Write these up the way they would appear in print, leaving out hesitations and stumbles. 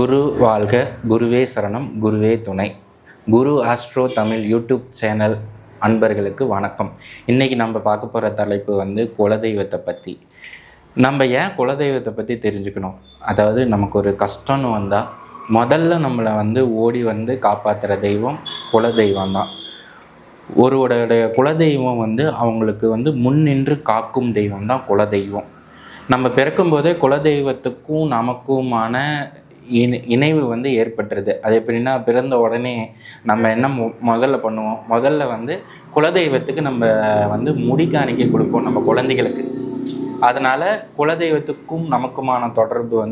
குரு வாழ்க, குருவே சரணம், குருவே துணை. குரு ஆஸ்ட்ரோ தமிழ் யூடியூப் சேனல் அன்பர்களுக்கு வணக்கம். இன்றைக்கி நம்ம பார்க்க போகிற தலைப்பு குலதெய்வத்தை பற்றி. நம்ம ஏன் குலதெய்வத்தை பற்றி தெரிஞ்சுக்கணும்? அதாவது நமக்கு ஒரு கஷ்டம்னு வந்தால் முதல்ல நம்மளை ஓடி காப்பாற்றுற தெய்வம் குலதெய்வம் தான். ஒருவருடைய குலதெய்வம் அவங்களுக்கு முன்னின்று காக்கும் தெய்வம் தான் குலதெய்வம். நம்ம பிறக்கும்போதே குலதெய்வத்துக்கும் நமக்குமான இணைவு ஏற்பட்டுருது. அது எப்படின்னா, பிறந்த உடனே நம்ம என்ன முதல்ல பண்ணுவோம்? முதல்ல குலதெய்வத்துக்கு நம்ம முடி காணிக்கை கொடுப்போம் நம்ம குழந்தைகளுக்கு. அதனால் குலதெய்வத்துக்கும் நமக்குமான தொடர்பு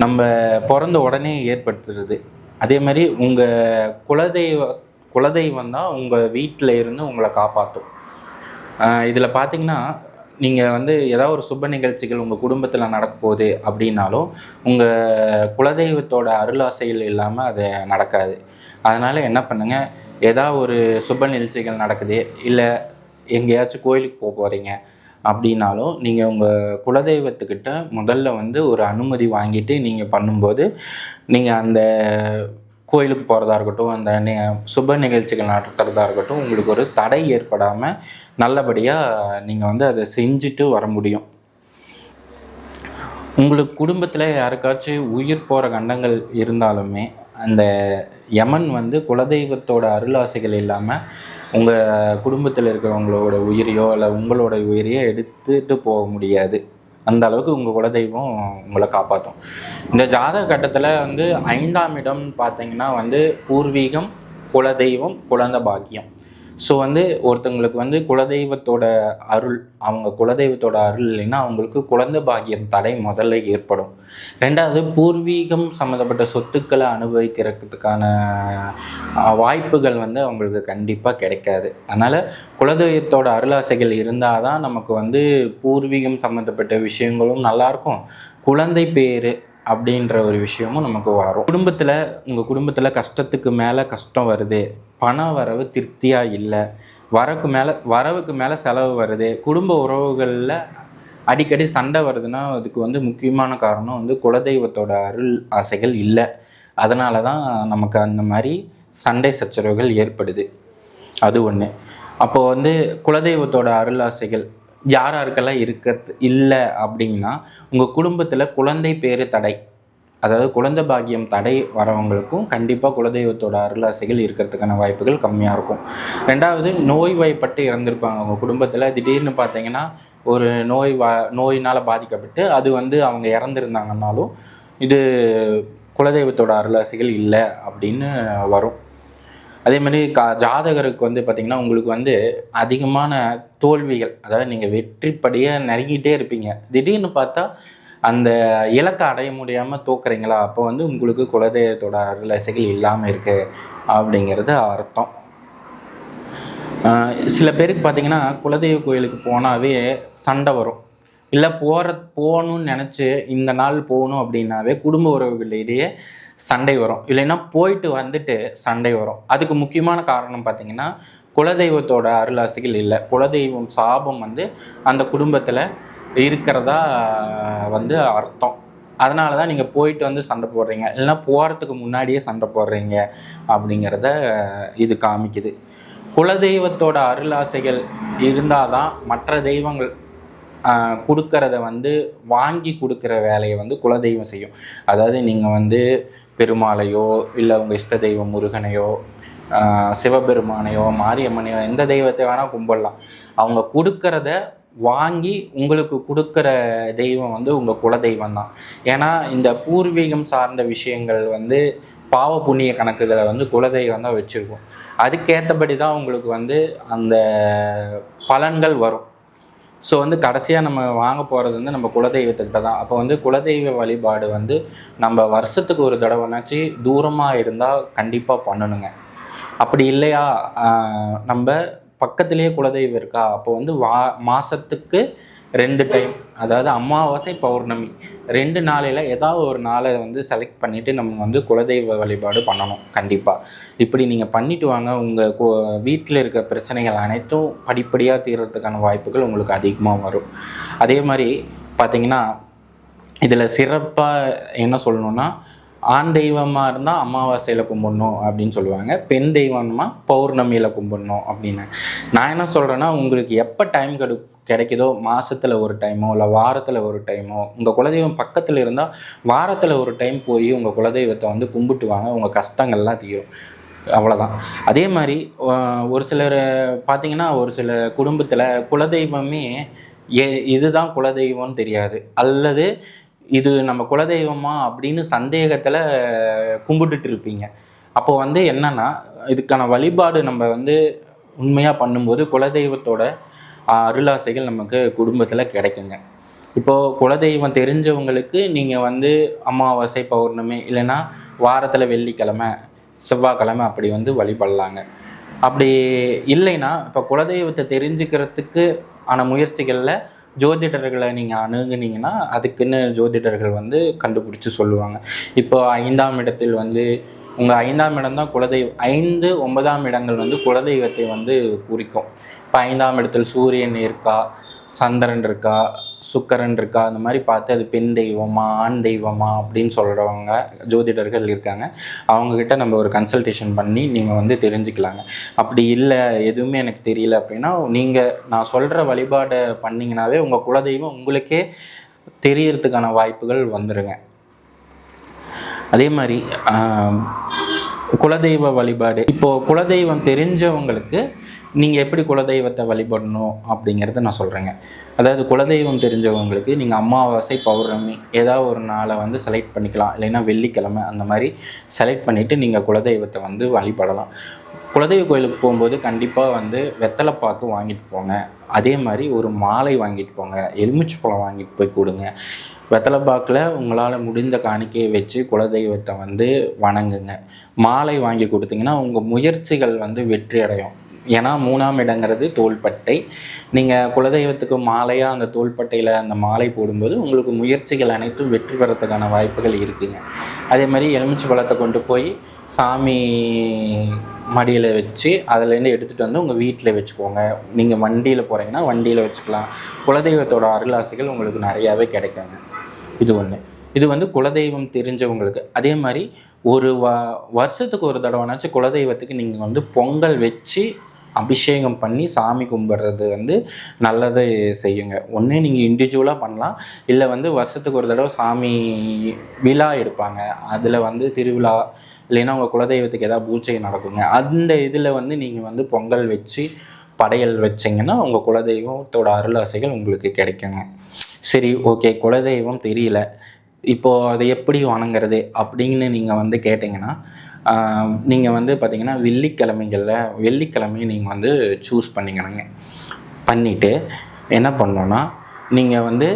நம்ம பிறந்த உடனே ஏற்படுத்துறது. அதே மாதிரி உங்கள் குலதெய்வம் தான் உங்கள் வீட்டில் இருந்து உங்களை காப்பாற்றும். இதில் பார்த்திங்கன்னா, நீங்கள் ஏதாவது ஒரு சுப நிகழ்ச்சிகள் உங்கள் குடும்பத்தில் நடக்க போகுது அப்படின்னாலும் உங்கள் குலதெய்வத்தோட அருளாசைகள் இல்லாமல் அது நடக்காது. அதனால் என்ன பண்ணுங்கள், ஏதாவது ஒரு சுப நிகழ்ச்சிகள் நடக்குது, இல்லை எங்கேயாச்சும் கோயிலுக்கு போக போகிறீங்க அப்படின்னாலும் நீங்கள் உங்கள் குலதெய்வத்துக்கிட்ட முதல்ல ஒரு அனுமதி வாங்கிட்டு நீங்கள் பண்ணும்போது, நீங்கள் அந்த கோயிலுக்கு போகிறதா இருக்கட்டும், அந்த சுப நிகழ்ச்சிகள் நடத்துகிறதா இருக்கட்டும், உங்களுக்கு ஒரு தடை ஏற்படாமல் நல்லபடியாக நீங்கள் அதை செஞ்சுட்டு வர முடியும். உங்களுக்கு குடும்பத்தில் யாருக்காச்சும் உயிர் போகிற கண்டங்கள் இருந்தாலுமே அந்த யமன் குலதெய்வத்தோட அருளாசைகள் இல்லாமல் உங்கள் குடும்பத்தில் இருக்கிறவங்களோட உயிரையோ இல்லை உங்களோட உயிரையோ எடுத்துகிட்டு போக முடியாது. அந்த அளவுக்கு உங்கள் குலதெய்வம் உங்களை காப்பாற்றும். இந்த ஜாதக கட்டத்தில் 5ஆம் இடம் பார்த்தீங்கன்னா பூர்வீகம், குலதெய்வம், குழந்தை பாக்கியம். ஸோ ஒருத்தவங்களுக்கு குலதெய்வத்தோட அருள், அவங்க குலதெய்வத்தோட அருள் இல்லைன்னா அவங்களுக்கு குழந்தை பாக்கியம் தடை முதல்ல ஏற்படும். ரெண்டாவது, பூர்வீகம் சம்மந்தப்பட்ட சொத்துக்களை அனுபவிக்கிறதுக்கான வாய்ப்புகள் அவங்களுக்கு கண்டிப்பாக கிடைக்காது. அதனால் குலதெய்வத்தோட அருளாசைகள் இருந்தால் தான் நமக்கு பூர்வீகம் சம்மந்தப்பட்ட விஷயங்களும் நல்லாயிருக்கும், குழந்தை பேர் அப்படின்ற ஒரு விஷயமும் நமக்கு வரும். உங்கள் குடும்பத்தில் கஷ்டத்துக்கு மேலே கஷ்டம் வருது, பண வரவு திருப்தியாக இல்லை, வரவுக்கு மேலே செலவு வருது, குடும்ப உறவுகளில் அடிக்கடி சண்டை வருதுன்னா அதுக்கு முக்கியமான காரணம் குலதெய்வத்தோட அருள் ஆசைகள் இல்லை. அதனால தான் நமக்கு அந்த மாதிரி சண்டை சச்சரவுகள் ஏற்படுது. அது ஒன்று. அப்போது குலதெய்வத்தோட அருள் ஆசைகள் யாருக்கெல்லாம் இல்லை அப்படின்னா, உங்கள் குடும்பத்தில் குழந்தை பேர் தடை, அதாவது குழந்தை பாக்கியம் தடை வரவங்களுக்கும் கண்டிப்பாக குலதெய்வத்தோட அருளாசைகள் இருக்கிறதுக்கான வாய்ப்புகள் கம்மியாக இருக்கும். ரெண்டாவது, நோய்வாய்ப்பட்டு இறந்துருப்பாங்க உங்கள் குடும்பத்தில். திடீர்னு பார்த்தீங்கன்னா ஒரு நோயினால் பாதிக்கப்பட்டு அது அவங்க இறந்துருந்தாங்கன்னாலும் இது குலதெய்வத்தோட அருளாசைகள் இல்லை அப்படின்னு வரும். அதே மாதிரி ஜாதகருக்கு பார்த்திங்கன்னா உங்களுக்கு அதிகமான தோல்விகள், அதாவது நீங்கள் வெற்றிப்படியே நெருங்கிட்டே இருப்பீங்க, திடீர்னு பார்த்தா அந்த இலக்கை அடைய முடியாமல் தோக்குறீங்களா, அப்போ உங்களுக்கு குலதெய்வத்தோட அருளாசைகள் இல்லாமல் இருக்குது அப்படிங்கிறது அர்த்தம். சில பேருக்கு பார்த்திங்கன்னா குலதெய்வ கோயிலுக்கு போனாவே சண்டை வரும், இல்லை போகணும்னு நினச்சி இந்த நாள் போகணும் அப்படின்னாவே குடும்ப உறவுகளிடையே சண்டை வரும், இல்லைன்னா போயிட்டு வந்துட்டு சண்டை வரும். அதுக்கு முக்கியமான காரணம் பார்த்திங்கன்னா குலதெய்வத்தோட அருளாசைகள் இல்லை, குலதெய்வம் சாபம் அந்த குடும்பத்தில் இருக்கிறதா அர்த்தம். அதனால தான் நீங்கள் போயிட்டு சண்டை போடுறீங்க, இல்லைன்னா போகிறதுக்கு முன்னாடியே சண்டை போடுறீங்க அப்படிங்கிறத இது காமிக்குது. குலதெய்வத்தோட அருளாசைகள் இருந்தால் தான் மற்ற தெய்வங்கள் கொடுக்கறத வாங்கி கொடுக்குற வேலையை குலதெய்வம் செய்யும். அதாவது நீங்கள் பெருமாளையோ இல்லை உங்கள் இஷ்ட தெய்வம் முருகனையோ சிவபெருமானையோ மாரியம்மனையோ எந்த தெய்வத்தை வேணால் கும்பிடலாம், அவங்க கொடுக்கறத வாங்கி உங்களுக்கு கொடுக்குற தெய்வம் உங்கள் குலதெய்வம் தான். ஏன்னா இந்த பூர்வீகம் சார்ந்த விஷயங்கள் பாவ புண்ணிய கணக்குகளை குலதெய்வம் தான் வச்சுருக்கோம். அதுக்கேற்றபடி தான் உங்களுக்கு அந்த பலன்கள் வரும். ஸோ கடைசியாக நம்ம வாங்க போகிறது நம்ம குலதெய்வத்துக்கிட்ட தான். அப்போ குலதெய்வ வழிபாடு நம்ம வருஷத்துக்கு ஒரு தடவைனாச்சு தூரமாக இருந்தால் கண்டிப்பாக பண்ணணுங்க. அப்படி இல்லையா, நம்ம பக்கத்துலேயே குலதெய்வம் இருக்கா, அப்போ மாதத்துக்கு 2 டைம், அதாவது அமாவாசை பௌர்ணமி 2 நாளையில் ஏதாவது ஒரு நாளை செலக்ட் பண்ணிவிட்டு நம்ம குலதெய்வ வழிபாடு பண்ணணும் கண்டிப்பாக. இப்படி நீங்கள் பண்ணிவிட்டு வாங்க, உங்கள் வீட்டில் இருக்க பிரச்சனைகள் அனைத்தும் படிப்படியாக தீர்றதுக்கான வாய்ப்புகள் உங்களுக்கு அதிகமாக வரும். அதே மாதிரி பார்த்திங்கன்னா இதில் சிறப்பாக என்ன சொல்லணுன்னா, ஆண் தெய்வமாக இருந்தால் அமாவாசையில் கும்பிடணும் அப்படின்னு சொல்லுவாங்க, பெண் தெய்வமா பௌர்ணமியில் கும்பிடணும் அப்படின்னு. நான் என்ன சொல்கிறேன்னா, உங்களுக்கு எப்போ டைம் கிடைக்குதோ, மாதத்தில் ஒரு டைமோ இல்லை வாரத்தில் ஒரு டைமோ, உங்கள் குலதெய்வம் பக்கத்தில் இருந்தால் வாரத்தில் ஒரு டைம் போய் உங்கள் குலதெய்வத்தை வந்து கும்பிட்டு வாங்க, உங்கள் கஷ்டங்கள்லாம் தீரும். அவ்வளோதான். அதே மாதிரி ஒரு சிலர் பார்த்திங்கன்னா, ஒரு சில குடும்பத்தில் குலதெய்வமே இதுதான் குலதெய்வம்னு தெரியாது, அல்லது இது நம்ம குலதெய்வமா அப்படின்னு சந்தேகத்தில் கும்பிட்டுட்டு இருப்பீங்க. அப்போ வந்து என்னன்னா, இதுக்கான வழிபாடு நம்ம வந்து உண்மையாக பண்ணும்போது குலதெய்வத்தோட அருளாசைகள் நமக்கு குடும்பத்தில் கிடைக்குங்க. இப்போது குலதெய்வம் தெரிஞ்சவங்களுக்கு நீங்கள் வந்து அமாவாசை, பௌர்ணமி இல்லைன்னா வாரத்தில் வெள்ளிக்கிழமை, செவ்வாய்க்கிழமை அப்படி வந்து வழிபடலாங்க. அப்படி இல்லைன்னா, இப்போ குலதெய்வத்தை தெரிஞ்சுக்கிறதுக்கு ஆன முயற்சிகளில் ஜோதிடர்களை நீங்கள் அணுகுனீங்கன்னா அதுக்குன்னு ஜோதிடர்கள் வந்து கண்டுபிடிச்சி சொல்லுவாங்க. இப்போ 5ஆம் இடத்தில் வந்து உங்கள் 5ஆம் இடம் தான் குலதெய்வம். 5, 9ஆம் இடங்கள் வந்து குலதெய்வத்தை வந்து குறிக்கும். இப்போ 5ஆம் இடத்தில் சூரியன் இருக்கா, சந்திரன் இருக்கா, சுக்கரன் இருக்கா, அந்த மாதிரி பார்த்து அது பெண் தெய்வமா ஆண் தெய்வமா அப்படின்னு சொல்கிறவங்க ஜோதிடர்கள் இருக்காங்க. அவங்கக்கிட்ட நம்ம ஒரு கன்சல்டேஷன் பண்ணி நீங்கள் வந்து தெரிஞ்சுக்கலாங்க. அப்படி இல்லை, எதுவுமே எனக்கு தெரியல அப்படின்னா, நான் சொல்கிற வழிபாடை பண்ணிங்கனாவே உங்கள் குலதெய்வம் உங்களுக்கே தெரியறதுக்கான வாய்ப்புகள் வந்துடுங்க. அதே மாதிரி குலதெய்வ வழிபாடு, இப்போது குலதெய்வம் தெரிஞ்சவங்களுக்கு நீங்கள் எப்படி குலதெய்வத்தை வழிபடணும் அப்படிங்கிறத நான் சொல்கிறேங்க. அதாவது குலதெய்வம் தெரிஞ்சவங்களுக்கு நீங்கள் அமாவாசை, பௌர்ணமி ஏதாவது ஒரு நாளை வந்து செலக்ட் பண்ணிக்கலாம், இல்லைன்னா வெள்ளிக்கிழமை அந்த மாதிரி செலக்ட் பண்ணிவிட்டு நீங்கள் குலதெய்வத்தை வந்து வழிபடலாம். குலதெய்வ கோயிலுக்கு போகும்போது கண்டிப்பாக வந்து வெத்தலை பாக்கு வாங்கிட்டு போங்க. அதே மாதிரி ஒரு மாலை வாங்கிட்டு போங்க, எலுமிச்சை பழம் வாங்கிட்டு போய் கொடுங்க. வெத்தலை பாக்கில் உங்களால் முடிந்த காணிக்கையை வச்சு குலதெய்வத்தை வந்து வணங்குங்க. மாலை வாங்கி கொடுத்தீங்கன்னா உங்கள் முயற்சிகள் வந்து வெற்றி அடையும். ஏன்னா 3ஆம் இடங்கிறது தோள்பட்டை. நீங்கள் குலதெய்வத்துக்கு மாலையாக அந்த தோள்பட்டையில் அந்த மாலை போடும்போது உங்களுக்கு முயற்சிகள் அனைத்தும் வெற்றி பெறத்துக்கான வாய்ப்புகள் இருக்குங்க. அதே மாதிரி எலுமிச்சை பழத்தை கொண்டு போய் சாமி மடியில் வச்சு அதுலேருந்து எடுத்துகிட்டு வந்து உங்கள் வீட்டில் வச்சுக்கோங்க. நீங்கள் வண்டியில் போகிறீங்கன்னா வண்டியில் வச்சுக்கலாம். குலதெய்வத்தோட அருளாசைகள் உங்களுக்கு நிறையாவே கிடைக்குங்க. இது ஒன்று. இது வந்து குலதெய்வம் தெரிஞ்சவங்களுக்கு. அதே மாதிரி ஒரு வருஷத்துக்கு ஒரு தடவைனாச்சும் குலதெய்வத்துக்கு நீங்கள் வந்து பொங்கல் வச்சு அபிஷேகம் பண்ணி சாமி கும்பிட்றது வந்து நல்லது செய்யுங்க. ஒன்று நீங்கள் இண்டிவிஜுவலாக பண்ணலாம், இல்லை வந்து வருஷத்துக்கு ஒரு தடவை சாமி விழா எடுப்பாங்க, அதில் வந்து திருவிழா இல்லைன்னா உங்கள் குலதெய்வத்துக்கு ஏதாவது பூஜை நடக்குங்க, அந்த இதில் வந்து நீங்கள் வந்து பொங்கல் வச்சு படையல் வச்சிங்கன்னா உங்கள் குலதெய்வத்தோட அருளாசைகள் உங்களுக்கு கிடைக்குங்க. சரி, ஓகே, குலதெய்வம் தெரியல, இப்போது அதை எப்படி வணங்குறது அப்படின்னு நீங்கள் வந்து கேட்டிங்கன்னா, நீங்கள் வந்து பார்த்திங்கன்னா வெள்ளிக்கிழமையை நீங்கள் வந்து சூஸ் பண்ணிக்கணுங்க. பண்ணிவிட்டு என்ன பண்ணோன்னா, நீங்கள் வந்து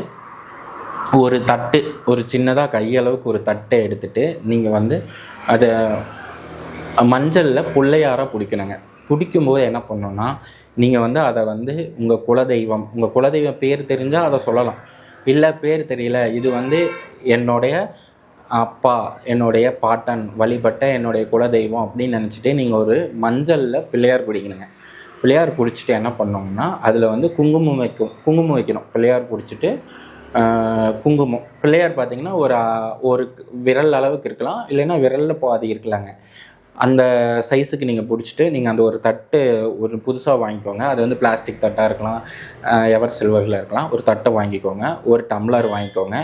ஒரு தட்டு, ஒரு சின்னதாக கையளவுக்கு ஒரு தட்டை எடுத்துகிட்டு நீங்கள் வந்து அதை மஞ்சளில் பிள்ளையாராக பிடிக்கணுங்க. பிடிக்கும்போது என்ன பண்ணோன்னா, நீங்கள் வந்து அதை வந்து உங்கள் குலதெய்வம் பேர் தெரிஞ்சால் அதை சொல்லலாம், இல்லை பேர் தெரியல, இது வந்து என்னுடைய அப்பா, என்னுடைய பாட்டன் வழிபட்ட என்னுடைய குலதெய்வம் அப்படின்னு நினச்சிட்டு நீங்கள் ஒரு மஞ்சளில் பிள்ளையார் பிடிக்கணுங்க. பிள்ளையார் பிடிச்சிட்டு என்ன பண்ணோம்னா, அதில் வந்து குங்குமம் வைக்கணும். பிள்ளையார் பிடிச்சிட்டு குங்குமம், பிள்ளையார் பார்த்திங்கன்னா ஒரு விரல் அளவுக்கு இருக்கலாம், இல்லைன்னா விரலில் பாதி இருக்கலாங்க. அந்த சைஸுக்கு நீங்கள் பிடிச்சிட்டு நீங்கள் அந்த ஒரு தட்டு ஒரு புதுசாக வாங்கிக்கோங்க. அது வந்து பிளாஸ்டிக் தட்டாக இருக்கலாம், எவர் சில்வரில் இருக்கலாம். ஒரு தட்டை வாங்கிக்கோங்க, ஒரு டம்ளர் வாங்கிக்கோங்க,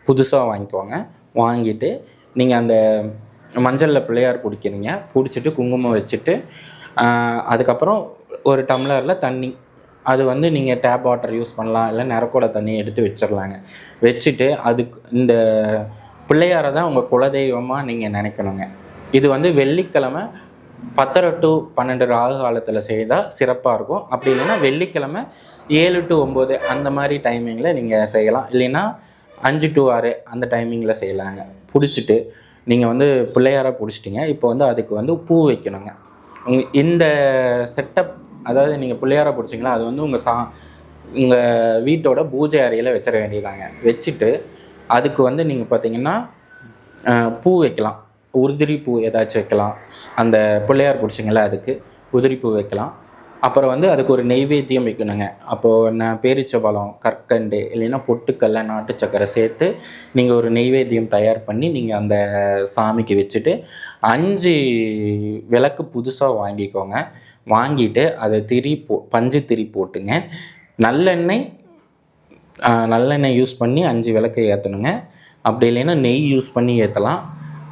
புதுசாக வாங்கிக்கோங்க. வாங்கிட்டு நீங்கள் அந்த மஞ்சளில் பிள்ளையார் பிடிக்கிறீங்க, பிடிச்சிட்டு குங்குமம் வச்சுட்டு அதுக்கப்புறம் ஒரு டம்ளரில் தண்ணி, அது வந்து நீங்கள் டேப் வாட்டர் யூஸ் பண்ணலாம், இல்லை நிறக்கூட தண்ணி எடுத்து வச்சிடலாங்க. வச்சுட்டு அதுக்கு இந்த பிள்ளையாரை தான் உங்கள் குலதெய்வமாக நீங்கள் நினைக்கணுங்க. இது வந்து வெள்ளிக்கிழமை 10 to 12 ராகு காலத்தில் செய்தால் சிறப்பாக இருக்கும். அப்படி இல்லைன்னா வெள்ளிக்கிழமை 7 to 9 அந்த மாதிரி டைமிங்கில் நீங்கள் செய்யலாம், இல்லைன்னா 5 to 6 அந்த டைமிங்கில் செய்யலாங்க. பிடிச்சிட்டு நீங்கள் வந்து பிள்ளையாராக பிடிச்சிட்டிங்க. இப்போ வந்து அதுக்கு வந்து பூ வைக்கணுங்க. இந்த செட்டப், அதாவது நீங்கள் பிள்ளையாராக பிடிச்சிங்களா, அது வந்து உங்கள் வீட்டோட பூஜை அறையில் வச்சிட வேண்டியதாங்க. வச்சுட்டு அதுக்கு வந்து நீங்கள் பார்த்தீங்கன்னா பூ வைக்கலாம், உதிரி பூ ஏதாச்சும் வைக்கலாம். அந்த பிள்ளையார் பிடிச்சிங்களா அதுக்கு உதிரி பூ வைக்கலாம். அப்புறம் வந்து அதுக்கு ஒரு நெய்வேத்தியம் வைக்கணுங்க. அப்போது பேரிச்சம்பழம், கற்கண்டு இல்லைன்னா பொட்டுக்கல்ல, நாட்டு சக்கரை சேர்த்து நீங்கள் ஒரு நெய்வேத்தியம் தயார் பண்ணி நீங்கள் அந்த சாமிக்கு வச்சுட்டு 5 விளக்கு புதுசாக வாங்கிக்கோங்க. வாங்கிட்டு அதை பஞ்சு திரி போட்டுங்க. நல்லெண்ணெய் யூஸ் பண்ணி 5 விளக்கை ஏற்றணுங்க. அப்படி இல்லைன்னா நெய் யூஸ் பண்ணி ஏற்றலாம்.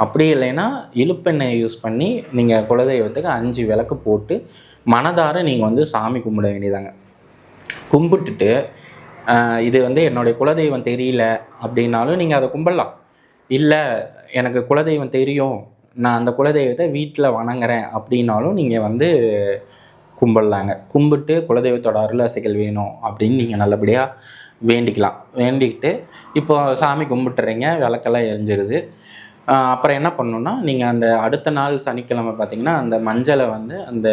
அப்படி இல்லைன்னா இழுப்பெண்ணெய் யூஸ் பண்ணி நீங்கள் குலதெய்வத்துக்கு 5 விளக்கு போட்டு மனதார நீங்கள் வந்து சாமி கும்பிட வேண்டியதாங்க. கும்பிட்டுட்டு இது வந்து என்னுடைய குலதெய்வம் தெரியல அப்படின்னாலும் நீங்கள் அதை கும்பிடலாம். இல்லை எனக்கு குலதெய்வம் தெரியும், நான் அந்த குலதெய்வத்தை வீட்டில் வணங்குறேன் அப்படின்னாலும் நீங்கள் வந்து கும்பிடலாங்க. கும்பிட்டு குலதெய்வத்தோட அருளாசைகள் வேணும் அப்படின்னு நீங்கள் நல்லபடியாக வேண்டிக்கலாம். வேண்டிக்கிட்டு இப்போ சாமி கும்பிட்டுறீங்க, விளக்கெல்லாம் எரிஞ்சிருது. அப்புறம் என்ன பண்ணணுன்னா, நீங்கள் அந்த அடுத்த நாள் சனிக்கிழமை பார்த்தீங்கன்னா அந்த மஞ்சளை வந்து அந்த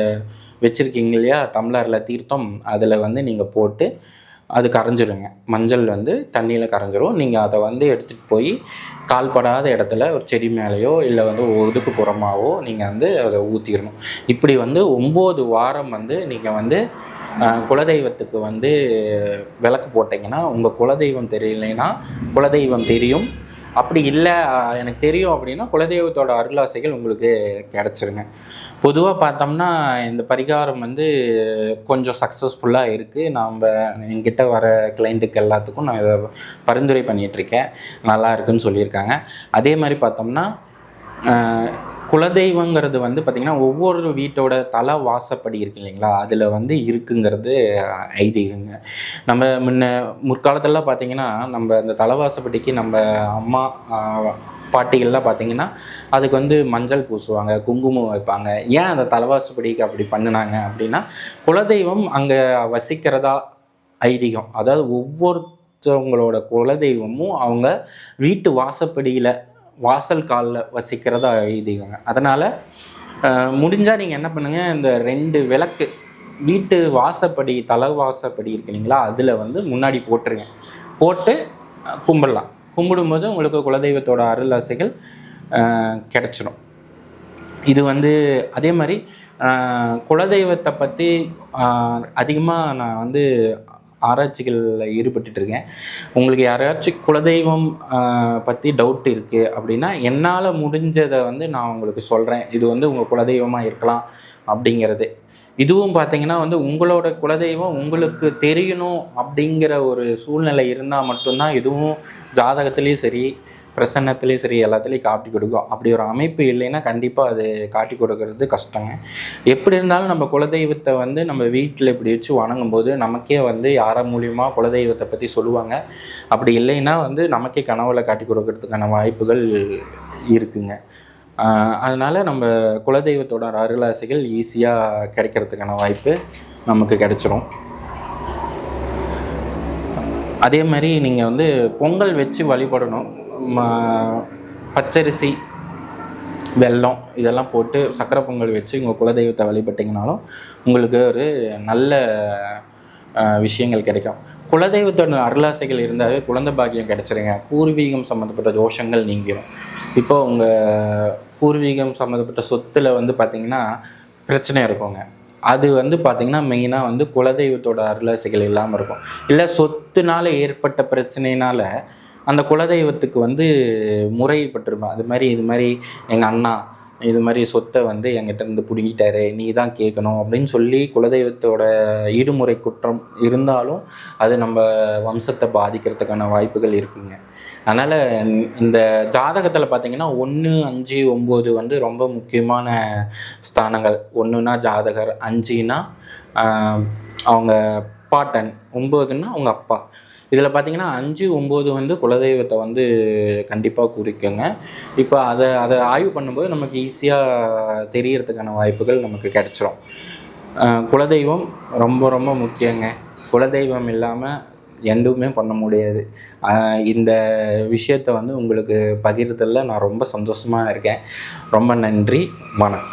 வச்சுருக்கீங்க இல்லையா டம்ளரில் தீர்த்தம், அதில் வந்து நீங்கள் போட்டு அது கரைஞ்சிருங்க. மஞ்சள் வந்து தண்ணியில் கரைஞ்சிரும். நீங்கள் அதை வந்து எடுத்துகிட்டு போய் கால்படாத இடத்துல ஒரு செடி மேலேயோ இல்லை வந்து ஒதுக்குப்புறமாவோ நீங்கள் வந்து அதை ஊற்றிடணும். இப்படி வந்து 9 வாரம் வந்து நீங்கள் வந்து குலதெய்வத்துக்கு வந்து விளக்கு போட்டிங்கன்னா உங்கள் குலதெய்வம் தெரியலைன்னா குலதெய்வம் தெரியும். அப்படி இல்லை எனக்கு தெரியும் அப்படின்னா குலதெய்வத்தோட அருளாசைகள் உங்களுக்கு கிடச்சிருங்க. பொதுவாக பார்த்தோம்னா இந்த பரிகாரம் வந்து கொஞ்சம் சக்ஸஸ்ஃபுல்லாக இருக்குது. என்கிட்ட வர கிளைண்ட்டுக்கு எல்லாத்துக்கும் நான் இதை பரிந்துரை பண்ணிகிட்ருக்கேன். நல்லா இருக்குன்னு சொல்லியிருக்காங்க. அதே மாதிரி பார்த்தோம்னா குலதெய்வங்கிறது வந்து பார்த்திங்கன்னா ஒவ்வொரு வீட்டோட தலை வாசப்படி இருக்கு இல்லைங்களா, அதில் வந்து இருக்குங்கிறது ஐதீகங்க. நம்ம முற்காலத்திலலாம் பார்த்திங்கன்னா நம்ம அந்த தலைவாசப்படிக்கு நம்ம அம்மா பாட்டிகள்லாம் பார்த்திங்கன்னா அதுக்கு வந்து மஞ்சள் பூசுவாங்க, குங்குமம் வைப்பாங்க. ஏன் அந்த தலைவாசப்படிக்கு அப்படி பண்ணினாங்க அப்படின்னா குலதெய்வம் அங்கே வசிக்கிறதா ஐதீகம். அதாவது ஒவ்வொருத்தவங்களோட குலதெய்வமும் அவங்க வீட்டு வாசப்படியில் வாசல் காலில் வசிக்கிறதா ஐதீகங்க. அதனால் முடிஞ்சால் நீங்கள் என்ன பண்ணுங்கள், இந்த 2 விளக்கு வீட்டு வாசப்படி தலைவாசப்படி இருக்கு இல்லைங்களா, அதில் வந்து முன்னாடி போட்டுருங்க. போட்டு கும்பிடலாம். கும்பிடும்போது உங்களுக்கு குலதெய்வத்தோட அருளாசைகள் கிடச்சிடும். இது வந்து அதே மாதிரி குலதெய்வத்தை பற்றி அதிகமாக நான் வந்து ஆராய்ச்சிகளில் ஈடுபட்டுருக்கேன். உங்களுக்கு யாராச்சும் குலதெய்வம் பற்றி டவுட் இருக்குது அப்படின்னா என்னால் முடிஞ்சதை வந்து நான் உங்களுக்கு சொல்கிறேன். இது வந்து உங்கள் குலதெய்வமாக இருக்கலாம் அப்படிங்கிறது. இதுவும் பார்த்திங்கன்னா வந்து உங்களோட குலதெய்வம் உங்களுக்கு தெரியணும் அப்படிங்கிற ஒரு சூழ்நிலை இருந்தால் மட்டும்தான் இதுவும் ஜாதகத்துலேயும் சரி பிரசன்னத்துலேயும் சரி எல்லாத்துலேயும் காட்டி கொடுக்கும். அப்படி ஒரு அமைப்பு இல்லைன்னா கண்டிப்பாக அது காட்டி கொடுக்கறது கஷ்டங்க. எப்படி இருந்தாலும் நம்ம குலதெய்வத்தை வந்து நம்ம வீட்டில் இப்படி வச்சு வணங்கும்போது நமக்கே வந்து யார மூலியமாக குலதெய்வத்தை பற்றி சொல்லுவாங்க. அப்படி இல்லைன்னா வந்து நமக்கே கனவுல காட்டி கொடுக்கறதுக்கான வாய்ப்புகள் இருக்குங்க. அதனால் நம்ம குலதெய்வத்தோட அருளாசைகள் ஈஸியாக கிடைக்கிறதுக்கான வாய்ப்பு நமக்கு கிடைச்சிரும். அதே மாதிரி நீங்கள் வந்து பொங்கல் வச்சு வழிபடணும். பச்சரிசி, வெல்லம் இதெல்லாம் போட்டு சக்கரை பொங்கல் வச்சு உங்கள் குலதெய்வத்தை வழிபட்டிங்கனாலும் உங்களுக்கு ஒரு நல்ல விஷயங்கள் கிடைக்கும். குலதெய்வத்தோட அருளாசைகள் இருந்தாவே குழந்தை பாக்கியம் கிடைச்சிருங்க. பூர்வீகம் சம்மந்தப்பட்ட தோஷங்கள் நீங்கிடும். இப்போ உங்கள் பூர்வீகம் சம்மந்தப்பட்ட சொத்தில் வந்து பார்த்திங்கன்னா பிரச்சனை இருக்குங்க. அது வந்து பார்த்திங்கன்னா மெயினாக வந்து குலதெய்வத்தோட அருளாசைகள் இல்லாமல் இருக்கும். இல்லை சொத்துனால ஏற்பட்ட பிரச்சனையினால் அந்த குலதெய்வத்துக்கு வந்து முறைப்பட்டிருப்பேன். இது மாதிரி எங்கள் அண்ணா இது மாதிரி சொத்தை வந்து என்கிட்ட இருந்து பிடுங்கிட்டாரு, நீ தான் கேட்கணும் அப்படின்னு சொல்லி குலதெய்வத்தோட ஈடுமுறை குற்றம் இருந்தாலும் அது நம்ம வம்சத்தை பாதிக்கிறதுக்கான வாய்ப்புகள் இருக்குங்க. அதனால் இந்த ஜாதகத்தில் பார்த்திங்கன்னா 1, 5, 9 வந்து ரொம்ப முக்கியமான ஸ்தானங்கள். 1னா ஜாதகர், 5னா அவங்க பாட்டன், 9னா அவங்க அப்பா. இதில் பார்த்திங்கன்னா 5, 9 வந்து குலதெய்வத்தை வந்து கண்டிப்பாக குறிக்குங்க. இப்போ அதை ஆய்வு பண்ணும்போது நமக்கு ஈஸியாக தெரியறதுக்கான வாய்ப்புகள் நமக்கு கிடச்சிரும். குலதெய்வம் ரொம்ப ரொம்ப முக்கியங்க. குலதெய்வம் இல்லாமல் எதுவுமே பண்ண முடியாது. இந்த விஷயத்தை வந்து உங்களுக்கு பகிர்றதில் நான் ரொம்ப சந்தோஷமாக இருக்கேன். ரொம்ப நன்றி, வணக்கம்.